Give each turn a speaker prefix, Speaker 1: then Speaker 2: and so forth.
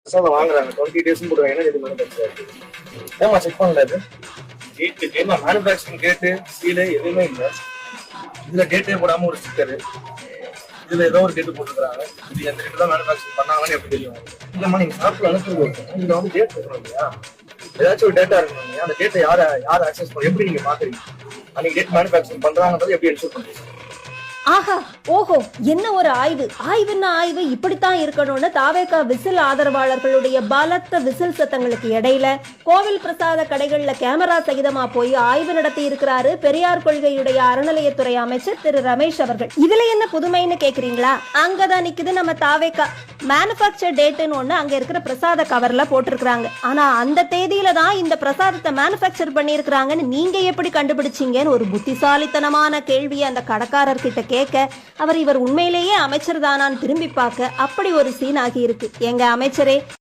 Speaker 1: பிரசாதம் வாங்குறாங்க 20 days போடுவாங்க. என்ன டேட் மேனுஃபேக்சர் இருக்கு? ஏமா செக் பண்ணல இது? டேட் ஏமா மேனுஃபேக்சரிங் டேட்டு சீலு எதுவுமே இல்லை. இதுல டேட்டே போடாம ஒரு ஸ்டிக்கரு, இதுல ஏதோ ஒரு டேட்டு போட்டுருக்காங்க. இது எந்த டேட்டு தான் மேனுஃபேக்சரிங் பண்ணாங்கன்னு எப்படி தெரியும்? இல்லம்மா நீங்க சாப்பிட்டு அனுப்புறது இதுல வந்து டேட் இருக்கணும் இல்லையா? ஏதாச்சும் ஒரு டேட்டா இருக்கணும் இல்லையா? அந்த டேட்டை யார் ஆக்சஸ் பண்ண எப்படி நீங்க பாக்குறீங்க? அன்னைக்கு டேட் மேனுஃபேக்சரிங் பண்றாங்கன்றது எப்படி என்ஷூர் பண்றீங்க?
Speaker 2: ஆஹா, ஓஹோ, என்ன ஒரு ஆய்வுன்னா ஆய்வு இப்படித்தான் இருக்கணும்னு தாவேகா விசில் ஆதரவாளர்களுடைய பலத்த விசில் சத்தங்களுக்கு இடையில கோவில் பிரசாத கடைகள்ல கேமரா சகிதமா போய் ஆய்வு நடத்தி இருக்கிறாரு பெரியார் கொள்கையுடைய அறநிலையத்துறை அமைச்சர் திரு ரமேஷ் அவர்கள். இதுல என்ன புதுமைன்னு கேக்குறீங்களா? அங்கதான் நிக்குது நம்ம தாவேகா. மேனுஃபேக்சர் டேட்டுன்னு ஒண்ணு அங்க இருக்கிற பிரசாத கவர்ல போட்டிருக்காங்க. ஆனா அந்த தேதியில தான் இந்த பிரசாதத்தை மேனுஃபேக்சர் பண்ணிருக்காங்கன்னு நீங்க எப்படி கண்டுபிடிச்சீங்கன்னு ஒரு புத்திசாலித்தனமான கேள்வியை அந்த கடைக்காரர் கிட்ட கேட்க இவர் உண்மையிலேயே அமைச்சர் தானான்னு திரும்பி பார்க்க அப்படி ஒரு சீன் ஆகி இருக்கு. எங்க அமைச்சரே,